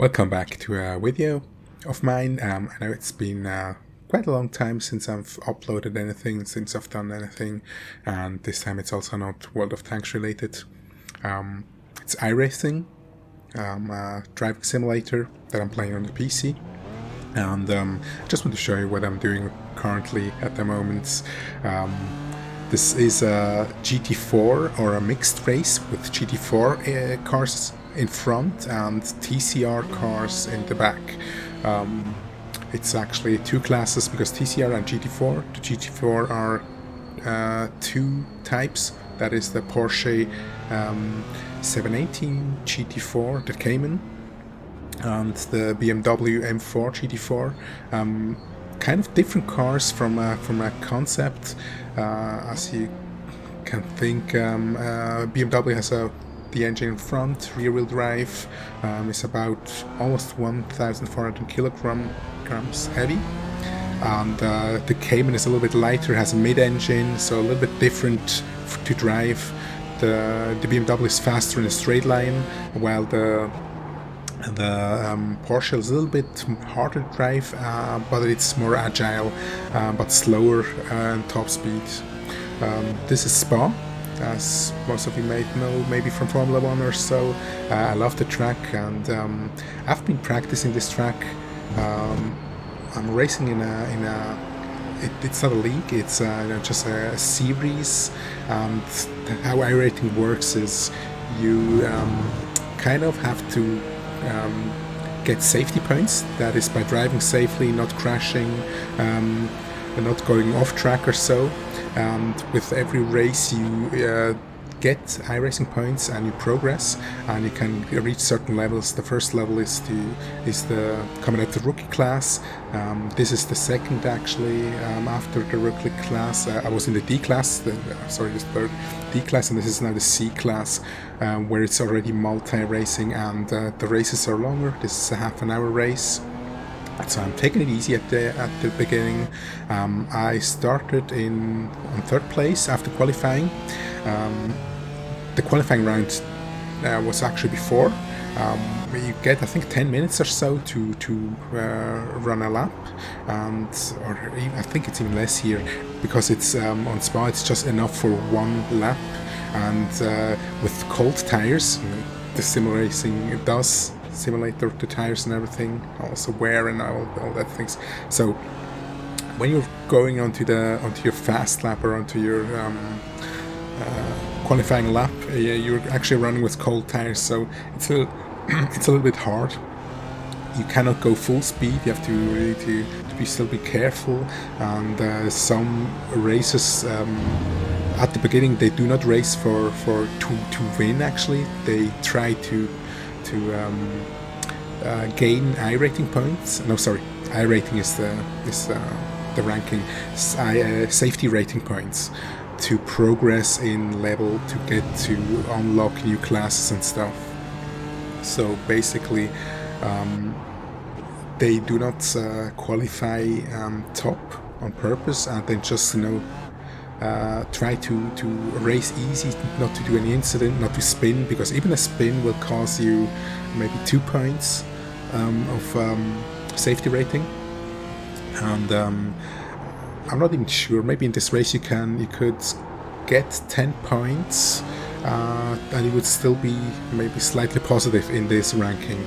Welcome back to a video of mine. I know it's been quite a long time since I've uploaded anything, since I've done anything, and this time it's also not World of Tanks related. It's iRacing, a driving simulator that I'm playing on the PC, and I just want to show you what I'm doing currently at the moment. This is a GT4 or a mixed race with GT4 cars in front and TCR cars in the back. It's actually two classes because TCR and GT4. The GT4 are two types. That is the Porsche 718 GT4, the Cayman, and the BMW M4 GT4. Kind of different cars from a concept. As you can think, BMW has the engine in front, rear-wheel drive, is about almost 1,400 kilograms heavy, and the Cayman is a little bit lighter, has a mid-engine, so a little bit different to drive. The BMW is faster in a straight line, while the Porsche is a little bit harder to drive, but it's more agile, but slower and top speed. This is Spa, as most of you may know, maybe from Formula 1 or so. I love the track, and I've been practicing this track. I'm racing in it's not a league, it's just a series, and how iRacing works is you kind of have to get safety points. That is by driving safely, not crashing, and not going off track or so. And with every race you get iRacing points and you progress, and you can reach certain levels. The first level is the coming out the rookie class. This is the second actually. After the rookie class, I was in the D class. The third D class, and this is now the C class, where it's already multi-racing, and the races are longer. This is a half-an-hour race. So I'm taking it easy at the beginning. I started on third place after qualifying. The qualifying round was actually before. You get, I think, 10 minutes or so to run a lap, or even, I think it's even less here, because it's on Spa it's just enough for one lap, and with cold tires, the sim racing does simulate the tires and everything, also wear and all that things. So when you're going onto your fast lap or onto your qualifying lap, you're actually running with cold tires, so it's a little bit hard. You cannot go full speed. You have to really still be careful. And some races at the beginning, they do not race to win. Actually, they try to gain iRating points. No, sorry, iRating is the ranking. Safety rating points to progress in level, to get to unlock new classes and stuff. So basically, they do not qualify top on purpose, and then just try to race easy, not to do any incident, not to spin, because even a spin will cause you maybe 2 points of safety rating. And I'm not even sure, maybe in this race you could get 10 points and you would still be maybe slightly positive in this ranking.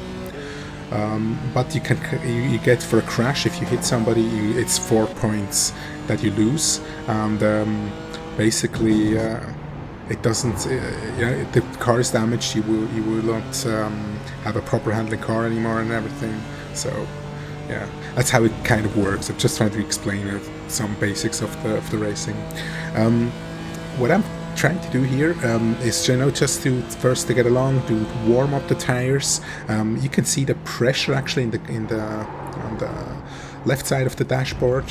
But you get for a crash, if you hit somebody, it's 4 points that you lose, and basically it doesn't. The car is damaged. You will not have a proper handling car anymore and everything. So yeah, that's how it kind of works. I'm just trying to explain some basics of the racing. What I'm trying to do here is just to first to get along, to warm up the tires. You can see the pressure actually on the left side of the dashboard,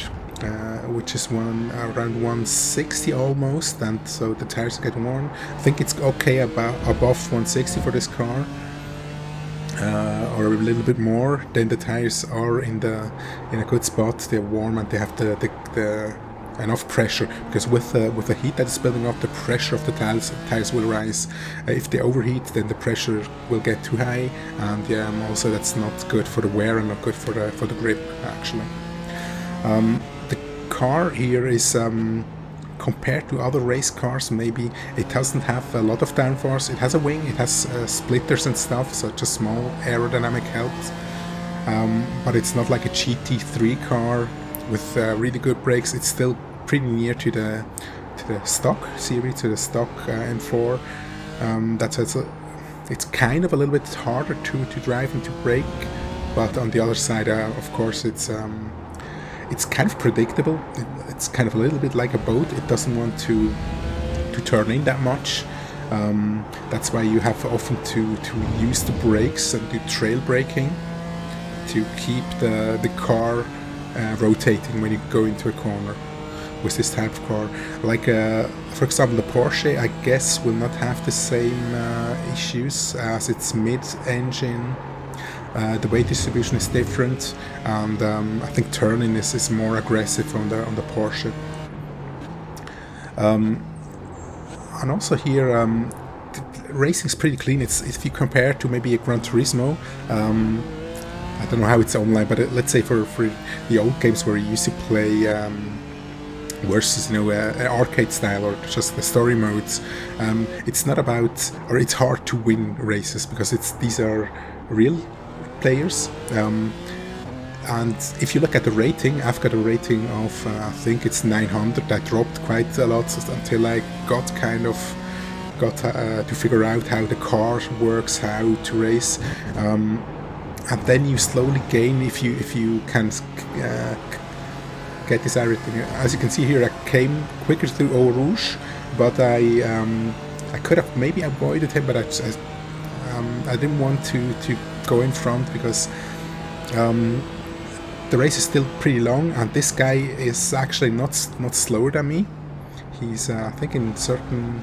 which is around 160 almost, and so the tires are getting warm. I think it's okay above 160 for this car, or a little bit more. Then the tires are in a good spot. They're warm, and they have the enough pressure, because with the heat that is building up, the pressure of the tires will rise. If they overheat, then the pressure will get too high, and yeah, also that's not good for the wear and not good for the grip actually. The car here is compared to other race cars, maybe it doesn't have a lot of downforce. It has a wing, it has splitters and stuff, so just small aerodynamic helps. But it's not like a GT3 car with really good brakes. It's still pretty near to the stock series, to the stock M4. That's it's kind of a little bit harder to drive and to brake, but on the other side, of course, it's kind of predictable. It's kind of a little bit like a boat. It doesn't want to turn in that much. That's why you have often to use the brakes and do trail braking to keep the car rotating when you go into a corner with this type of car. Like for example, the Porsche, I guess, will not have the same issues as its mid-engine. The weight distribution is different, and I think turning is more aggressive on the Porsche. And also here, racing is pretty clean. If you compare to maybe a Gran Turismo, I don't know how it's online, but let's say for the old games where you used to play versus, you know, an arcade style or just the story modes, it's not about, or it's hard to win races because these are real players. And if you look at the rating, I've got a rating of I think it's 900. I dropped quite a lot until I got to figure out how the car works, how to race. And then you slowly gain if you can get this everything. As you can see here, I came quicker through Eau Rouge, but I could have maybe avoided him, but I didn't want to go in front because the race is still pretty long, and this guy is actually not slower than me. He's I think in certain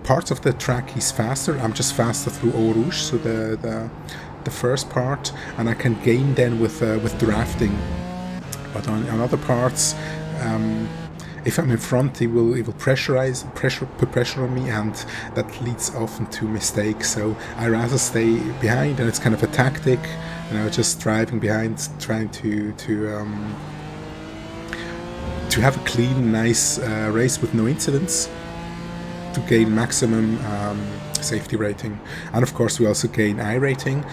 parts of the track he's faster. I'm just faster through Eau Rouge, so the first part, and I can gain then with drafting. But on other parts, if I'm in front, he will put pressure on me, and that leads often to mistakes. So I rather stay behind, and it's kind of a tactic, you know, just driving behind, trying to have a clean, nice race with no incidents, to gain maximum safety rating. And of course, we also gain iRacing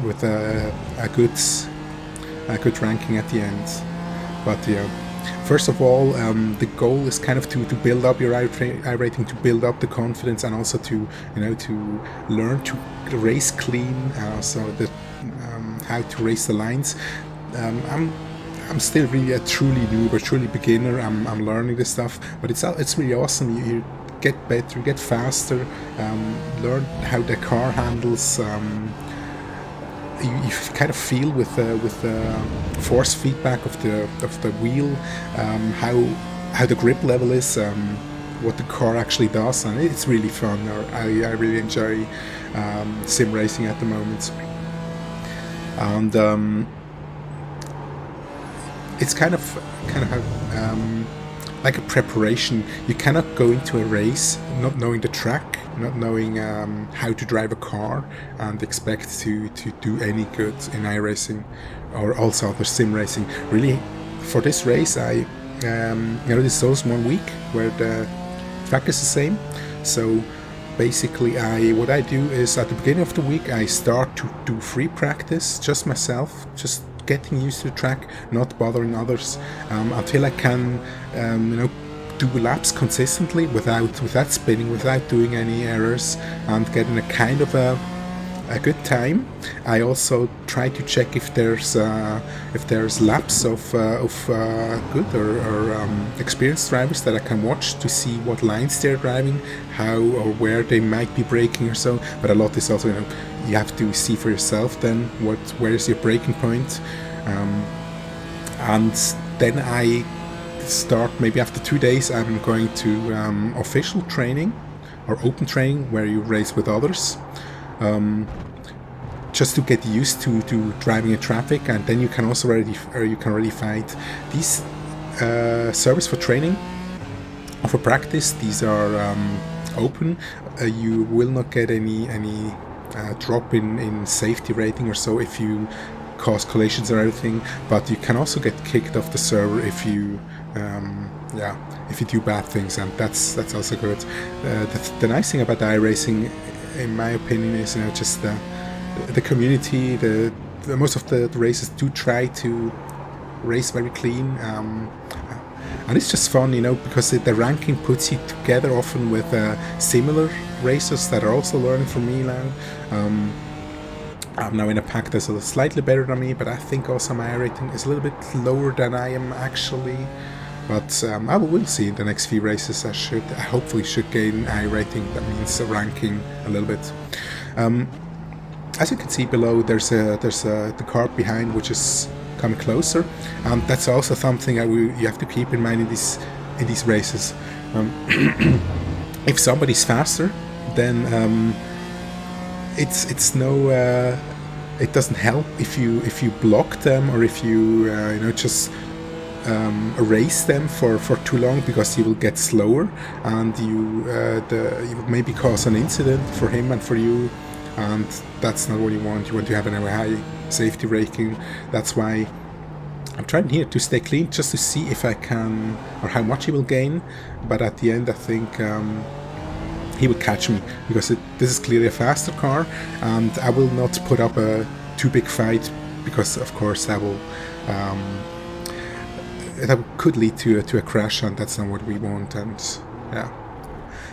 with a good ranking at the end. But yeah, first of all, the goal is kind of to build up your iRacing, to build up the confidence, and also to learn to race clean. So how to race the lines. I'm still really a truly noob, a truly beginner. I'm learning this stuff, but it's really awesome. You get better, you get faster, learn how the car handles. You kind of feel with the force feedback of the wheel, how the grip level is, what the car actually does, and it's really fun. I really enjoy sim racing at the moment, and it's kind of like a preparation. You cannot go into a race not knowing the track, not knowing how to drive a car, and expect to do any good in iRacing or also other sim racing. Really, for this race, this is also 1 week where the track is the same. So basically, what I do is at the beginning of the week I start to do free practice, just myself, just getting used to the track, not bothering others, until I can do laps consistently without spinning, without doing any errors, and getting a kind of a good time. I also try to check if there's laps of good or experienced drivers that I can watch to see what lines they're driving, how or where they might be braking or so. But a lot is also, you have to see for yourself then where is your braking point, and then I start, maybe after 2 days I'm going to official training or open training where you race with others. just to get used to driving in traffic, and then you can also already find these servers for training or for practice. These are open. You will not get any drop in safety rating or so if you cause collisions or everything, but you can also get kicked off the server if you if you do bad things, and that's also good. The nice thing about iRacing, in my opinion, is just the community. Most of the races do try to race very clean, and it's just fun, because the ranking puts you together often with similar racers that are also learning from me now. I'm now in a pack that's slightly better than me, but I think also my rating is a little bit lower than I am actually. But I will see in the next few races. I hopefully should gain I rating. That means ranking a little bit. As you can see below, there's the car behind, which is coming closer, and that's also something you have to keep in mind in these races. If somebody's faster, then it's no. It doesn't help if you block them, or if you just erase them for too long, because you will get slower, and you will maybe cause an incident for him and for you, and that's not what you want. You want to have a high safety rating. That's why I'm trying here to stay clean, just to see if I can, or how much he will gain. But at the end, I think he will catch me, because this is clearly a faster car, and I will not put up a too big fight, because of course that will that could lead to a crash, and that's not what we want. And yeah,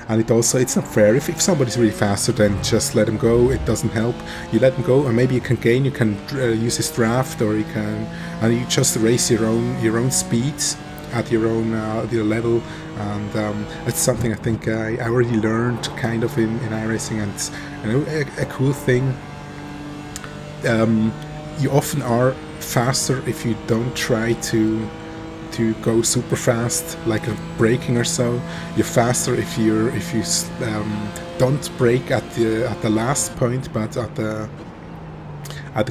and it's not fair if somebody's really faster, then just let him go. It doesn't help. You let him go, and maybe you can gain. You can use his draft, or you just race your own speeds at your own level. And it's something I think I already learned kind of in iRacing. And a cool thing, you often are faster if you don't try to go super fast, like a braking or so. You're faster if you don't brake at the last point, but at a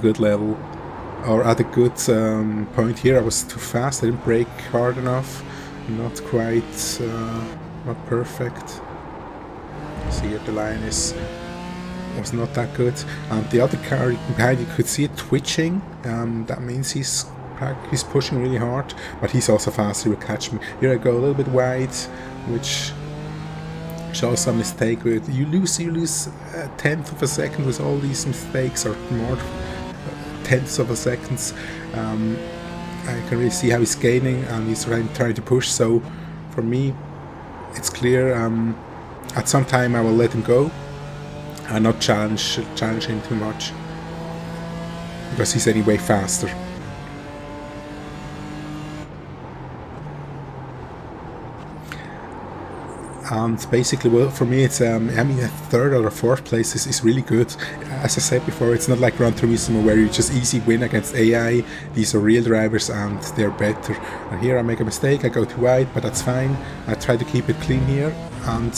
good level, or at a good point. Here I was too fast. I didn't brake hard enough. Not quite, not perfect. See here, the line was not that good. And the other car behind, you could see it twitching. That means he's pushing really hard, but he's also fast. He will catch me. Here I go a little bit wide, which shows some mistake. You lose a tenth of a second with all these mistakes, or more tenths of a second. I can really see how he's gaining, and he's trying to push. So for me, it's clear. At some time I will let him go and not challenge him too much, because he's anyway faster. And basically, well, for me, it's a third or a fourth place is really good. As I said before, it's not like Gran Turismo where you just easy win against AI. These are real drivers, and they're better. And here I make a mistake, I go too wide, but that's fine. I try to keep it clean here, and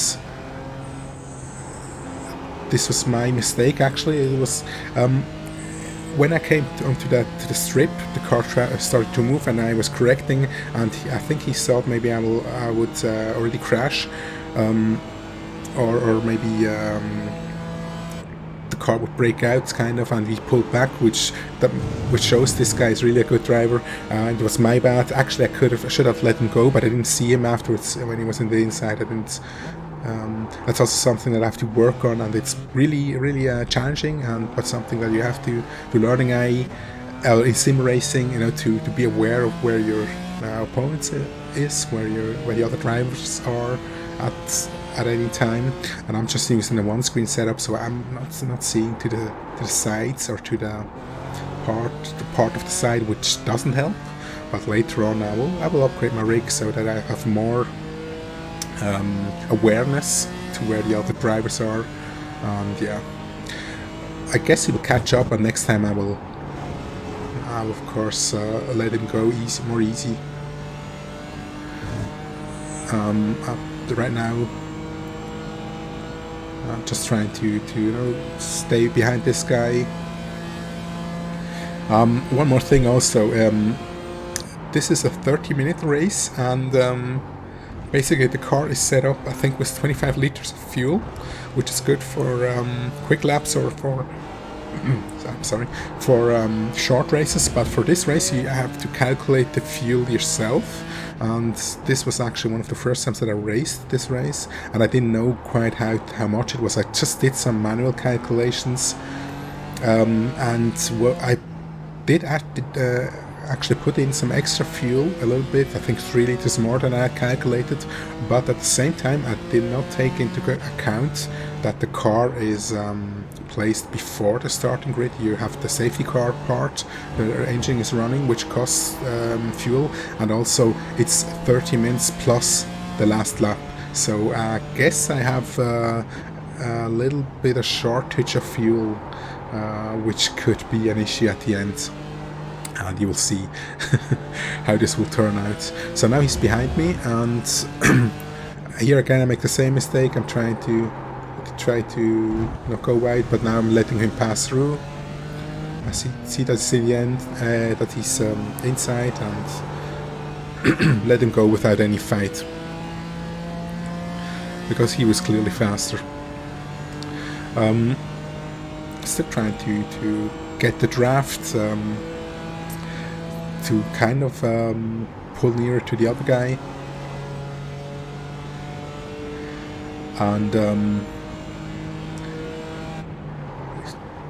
this was my mistake. Actually, it was when I came onto the strip, the car started to move, and I was correcting, and I think he thought maybe I would already crash, or maybe the car would break out, kind of, and he pulled back, which shows this guy is really a good driver. It was my bad. Actually, I should have let him go, but I didn't see him afterwards when he was in the inside. I didn't. That's also something that I have to work on, and it's really, really challenging, but something that you have to learn in sim racing, to be aware of where your opponent is, where the other drivers are at any time. And I'm just using the one screen setup, so I'm not seeing to the sides, or to the part of the side, which doesn't help. But later on I will upgrade my rig so that I have more awareness to where the other drivers are, and yeah, I guess he will catch up, and next time I will of course let him go more easy. Right now I'm just trying to stay behind this guy, One more thing also, this is a 30-minute race, and basically the car is set up, I think, with 25 liters of fuel, which is good for quick laps or for I'm sorry, for short races. But for this race you have to calculate the fuel yourself, and this was actually one of the first times that I raced this race, and I didn't know quite how much it was. I just did some manual calculations, and well, I did actually put in some extra fuel, a little bit, I think 3 liters more than I had calculated, but at the same time I did not take into account that the car is placed before the starting grid. You have the safety car part, the engine is running, which costs fuel, and also it's 30 minutes plus the last lap. So I guess I have a little bit of shortage of fuel, which could be an issue at the end. And you will see how this will turn out. So now he's behind me, and here again I make the same mistake. I'm trying to not go wide, but now I'm letting him pass through. I see that's in the end, that he's inside, and let him go without any fight, because he was clearly faster. Still trying to get the draft, to kind of pull nearer to the other guy, and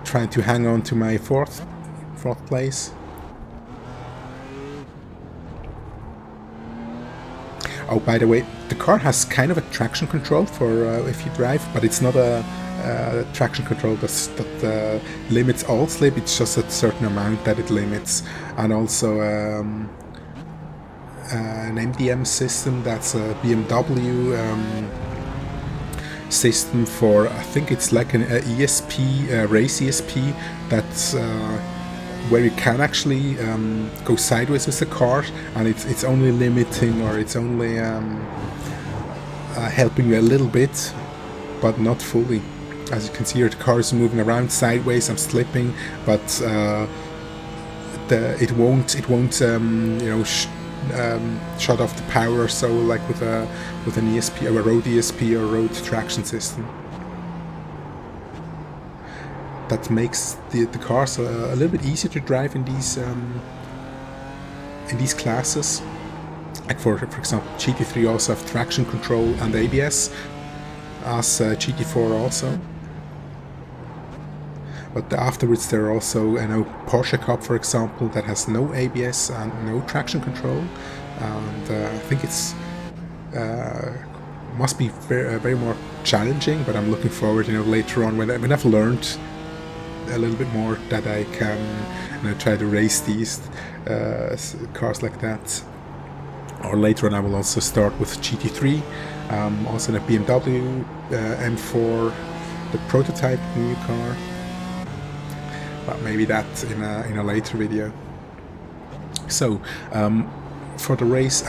trying to hang on to my fourth place. Oh, by the way, the car has kind of a traction control for if you drive, but it's not a traction control that limits all slip. It's just a certain amount that it limits, and also an MDM system, that's a BMW system for, I think it's like an ESP, race ESP, that's where you can actually go sideways with the car, and it's only limiting, or it's only helping you a little bit, but not fully. As you can see here, the car is moving around sideways. I'm slipping, but it won't you know, shut off the power. So like with an ESP, or a road ESP, or road traction system, that makes the cars a little bit easier to drive in these classes. Like for example, GT3 also have traction control and ABS, as GT4 also. But afterwards there are also, you know, Porsche Cup, for example, that has no ABS and no traction control, and I think it's must be very more challenging. But I'm looking forward, you know, later on when I've learned a little bit more, that I can, you know, try to race these cars like that. Or later on I will also start with GT3, also in a BMW M4, the prototype new car. But maybe that in a later video. So for the race,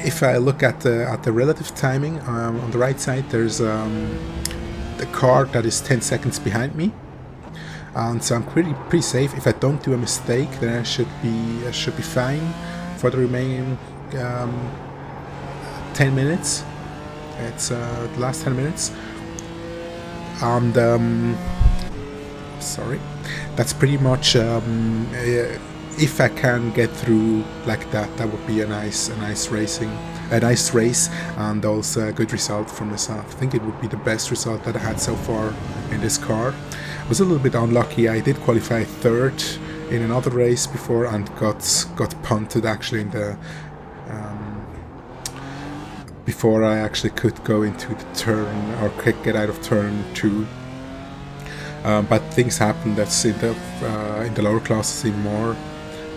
if I look at the relative timing, on the right side there's the car that is 10 seconds behind me, and so I'm pretty safe. If I don't do a mistake, then I should be fine for the remaining 10 minutes. It's the last 10 minutes, and sorry, that's pretty much, if I can get through like that, that would be a nice race, and also a good result for myself. I think it would be the best result that I had so far in this car. I was a little bit unlucky. I did qualify third in another race before, and got punted actually in the before I actually could go into the turn, or get out of turn 2. But things happen. That's in the lower classes even more.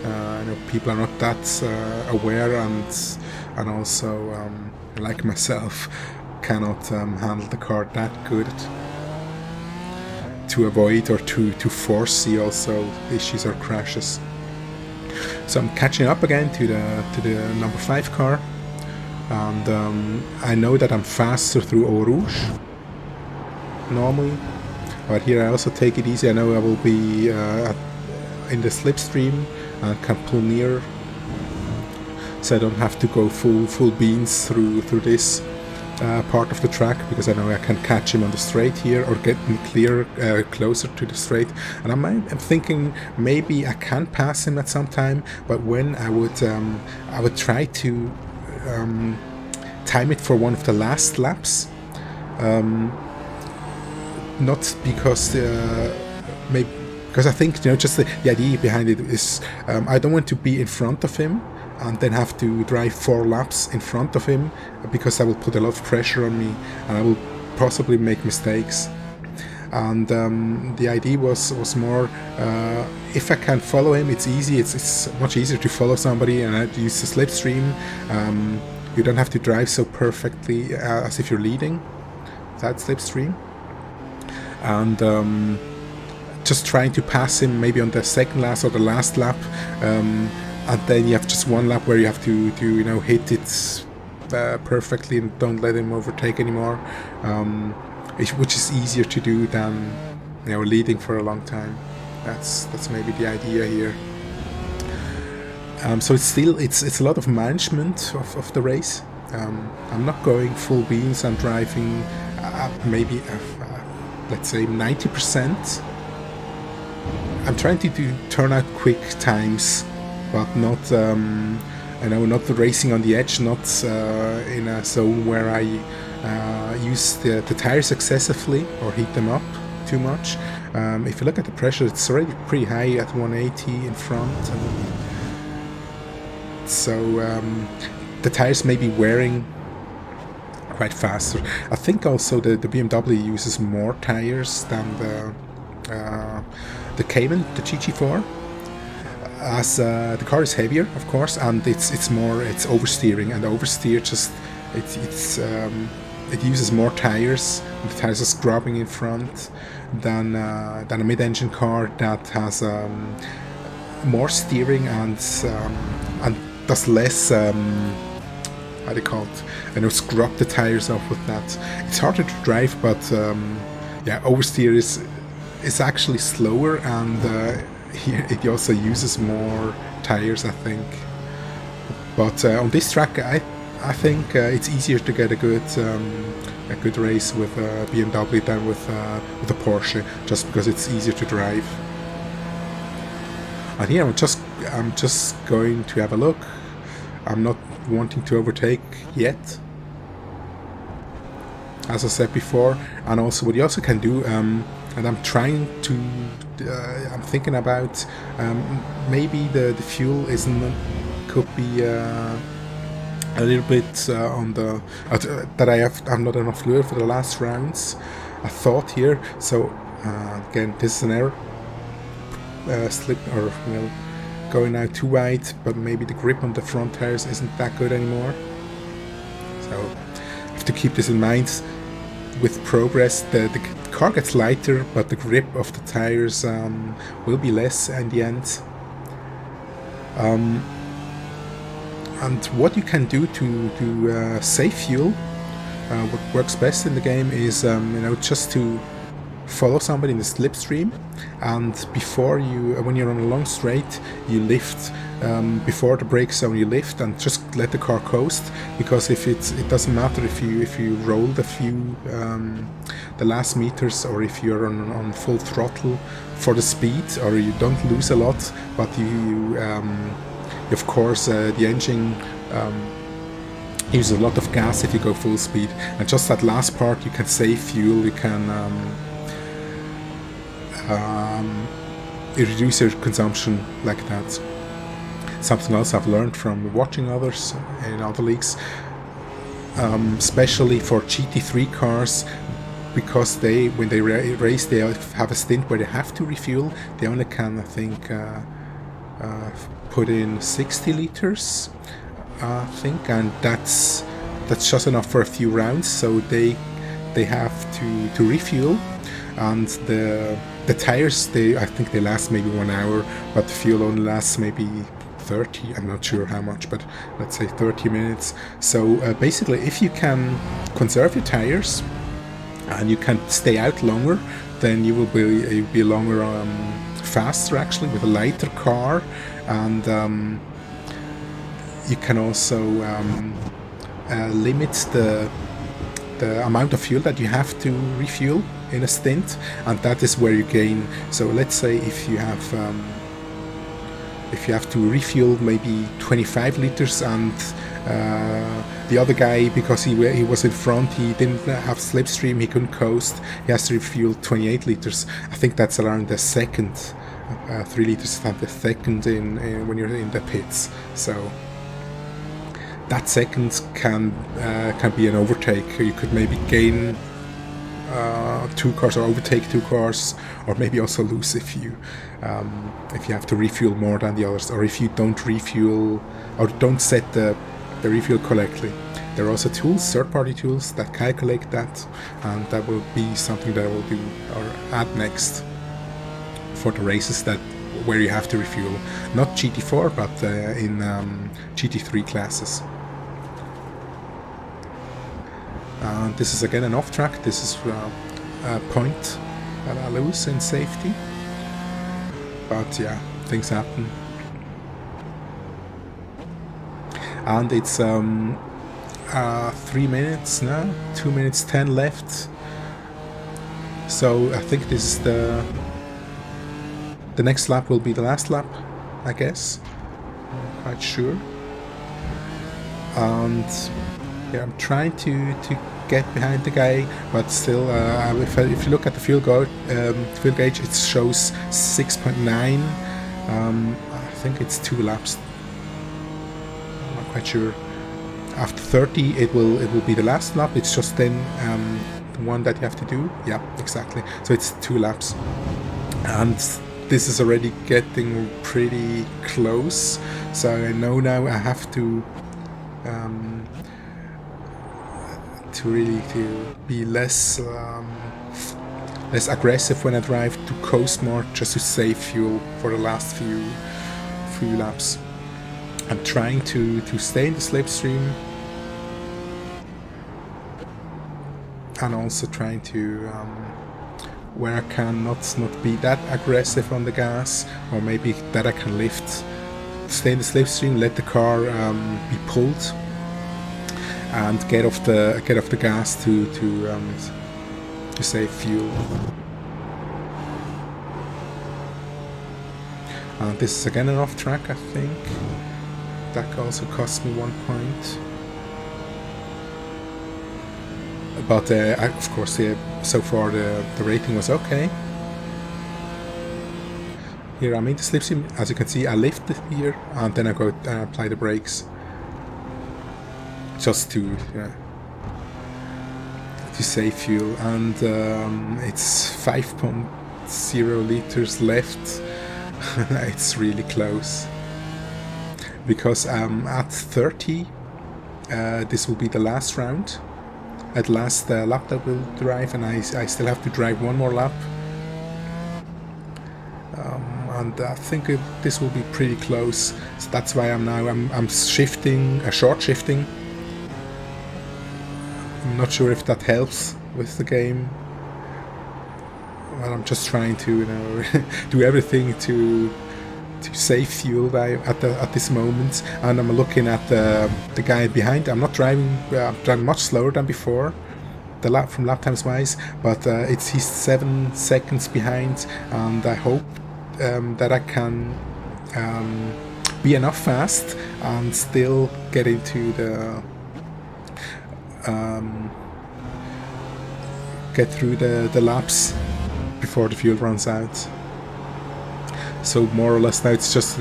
You know, people are not that aware, and also like myself, cannot handle the car that good to avoid or to foresee also issues or crashes. So I'm catching up again to the number 5 car, and I know that I'm faster through Eau Rouge normally. but here I also take it easy. I know I will be in the slipstream and can pull near, so I don't have to go full beans through this part of the track, because I know I can catch him on the straight here or get him closer to the straight. And I'm thinking maybe I can pass him at some time, but when I would try to time it for one of the last laps, not because maybe because I think, you know, just the idea behind it is I don't want to be in front of him and then have to drive 4 laps in front of him, because that will put a lot of pressure on me and I will possibly make mistakes. And the idea was more, if I can follow him, it's easy. It's much easier to follow somebody, and I use the slipstream. You don't have to drive so perfectly as if you're leading that slipstream. And just trying to pass him maybe on the second lap or the last lap. And then you have just one lap where you have to you know, hit it perfectly and don't let him overtake anymore, which is easier to do than, you know, leading for a long time. That's maybe the idea here. So it's a lot of management of the race. I'm not going full beans. I'm driving maybe let's say 90%. I'm trying to turn out quick times, but not, you know, not racing on the edge, not in a zone where I use the tires excessively or heat them up too much. If you look at the pressure, it's already pretty high at 180 in front, and so the tires may be wearing quite faster. I think also the BMW uses more tires than the Cayman, the GT4. As the car is heavier, of course, and it's oversteering, and oversteer just it uses more tires, and the tires are scrubbing in front than a mid-engine car that has more steering and does less how do you call it? You know, scrub the tires off with that. It's harder to drive, but yeah, oversteer is actually slower, and here it also uses more tires, I think. But on this track, I think it's easier to get a good race with a BMW than with a Porsche, just because it's easier to drive. And here I'm just going to have a look. I'm not wanting to overtake yet, as I said before. And also, what you also can do, and I'm trying to, I'm thinking about maybe the fuel could be a little bit on the that I'm not enough fluid for the last rounds. I thought here. So again, this is an error. Slip, or you know, going out too wide, but maybe the grip on the front tires isn't that good anymore. So I have to keep this in mind. With progress, the car gets lighter, but the grip of the tires will be less in the end. And what you can do to save fuel, what works best in the game is you know, just to follow somebody in the slipstream, and before when you're on a long straight, you lift before the brake zone. You lift and just let the car coast, because if it doesn't matter if you roll the last meters, or if you're on full throttle for the speed, or you don't lose a lot, but you of course the engine uses a lot of gas if you go full speed, and just that last part you can save fuel. You can reduce your consumption like that. Something else I've learned from watching others in other leagues, especially for GT3 cars, because when they race, they have a stint where they have to refuel. They only can, I think, put in 60 liters, I think, and that's just enough for a few rounds. So they have to refuel, and the tires, I think they last maybe 1 hour, but the fuel only lasts maybe 30, I'm not sure how much, but let's say 30 minutes. So basically, if you can conserve your tires and you can stay out longer, then you will be longer faster actually with a lighter car, and you can also limit the amount of fuel that you have to refuel in a stint, and that is where you gain. So let's say if you have to refuel maybe 25 liters and the other guy, because he was in front, he didn't have slipstream, he couldn't coast, he has to refuel 28 liters. I think that's around the second, 3 liters at the second in when you're in the pits. So that second can be an overtake. You could maybe gain 2 cars or overtake 2 cars, or maybe also lose if you have to refuel more than the others, or if you don't refuel or don't set the refuel correctly. There are also tools, third-party tools, that calculate that, and that will be something that I will do or add next for the races where you have to refuel. Not GT4, but in GT3 classes. This is again an off track. This is a point that I lose in safety. But yeah, things happen. And it's 3 minutes now, 2 minutes 10 left. So I think this is the next lap will be the last lap, I guess. I'm quite sure. And yeah, I'm trying to get behind the guy, but still, if you look at the fuel gauge, it shows 6.9. I think it's 2 laps. I'm not quite sure. After 30, it will be the last lap. It's just then the one that you have to do. Yeah, exactly. So it's 2 laps, and this is already getting pretty close. So I know now I have to really be less aggressive when I drive, to coast more, just to save fuel for the last few laps. I'm trying to stay in the slipstream, and also trying to where I can not be that aggressive on the gas, or maybe that I can stay in the slipstream, let the car be pulled, and get off the gas to save fuel. This is again an off track, I think. That also cost me 1 point. But of course, so far the rating was okay. Here I'm in the slipstream. As you can see, I lift it here, and then I go apply the brakes, just to save fuel. And it's 5.0 liters left. It's really close, because at 30, this will be the last round. At last lap that will drive, and I still have to drive 1 more lap, and I think this will be pretty close. So that's why I'm shifting, short shifting. I'm not sure if that helps with the game. Well, I'm just trying to do everything to save fuel at this moment, and I'm looking at the guy behind. I'm not driving. I'm driving much slower than before, from lap times wise, but he's 7 seconds behind, and I hope that I can be enough fast and still get into get through the laps before the fuel runs out. So more or less now it's just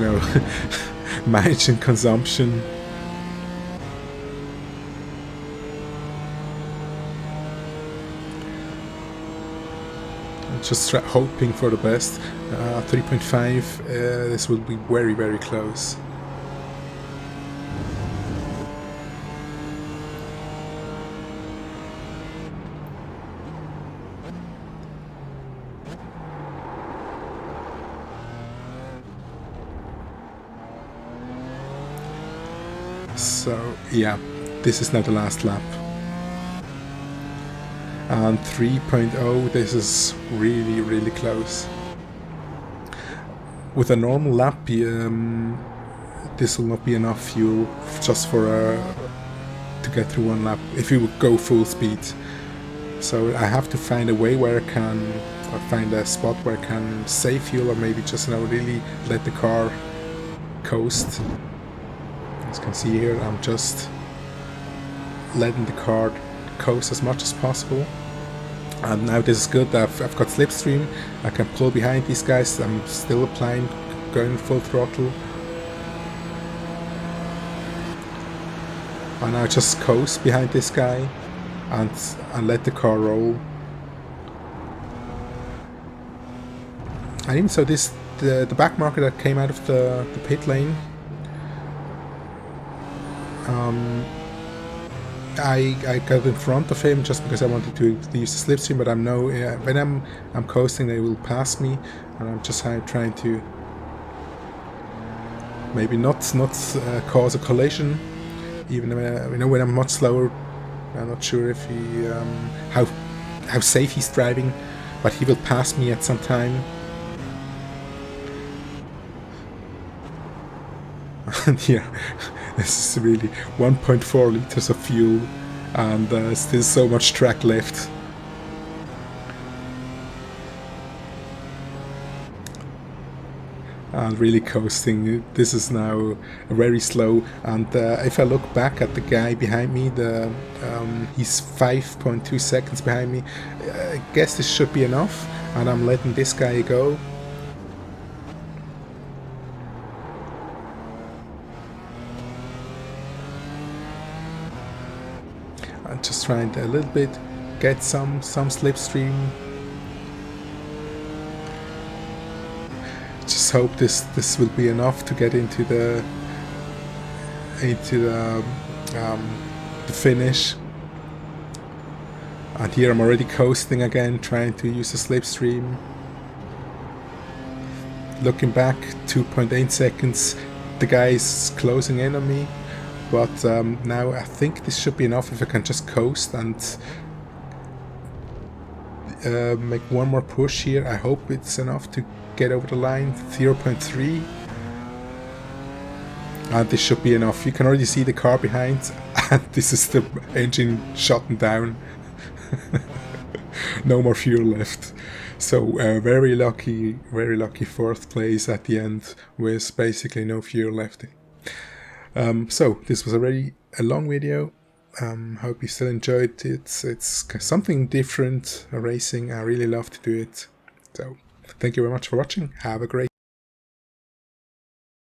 managing consumption. Just hoping for the best. 3.5. This will be very, very close. So yeah, this is now the last lap. and 3.0, this is really, really close. With a normal lap, this will not be enough fuel just for to get through one lap if you would go full speed. So I have to find a way where I can, or find a spot where I can save fuel, or maybe just, you know, really let the car coast. As you can see here, I'm just letting the car coast as much as possible. And now this is good. I've got slipstream. I can pull behind these guys. I'm still applying, going full throttle. And now just coast behind this guy and let the car roll. And even so, the back marker that came out of the pit lane, I got in front of him just because I wanted to use the slipstream, but when I'm coasting, they will pass me, and I'm just trying to maybe not cause a collision, even when I'm much slower. I'm not sure if he how safe he's driving, but he will pass me at some time. And yeah, this is really 1.4 liters of fuel, and still so much track left. And really coasting. This is now very slow, and if I look back at the guy behind me, he's 5.2 seconds behind me. I guess this should be enough, and I'm letting this guy go. I'm just trying to a little bit get some slipstream. Just hope this will be enough to get into the finish. And here I'm already coasting again, trying to use the slipstream. Looking back, 2.8 seconds. The guy is closing in on me, but now I think this should be enough if I can just coast and make one more push here. I hope it's enough to get over the line. 0.3, and this should be enough. You can already see the car behind, and this is the engine shutting down. No more fuel left. So very lucky fourth place at the end with basically no fuel left. So this was already a long video. Hope you still enjoyed it. It's something different, racing. I really love to do it. So thank you very much for watching. Have a great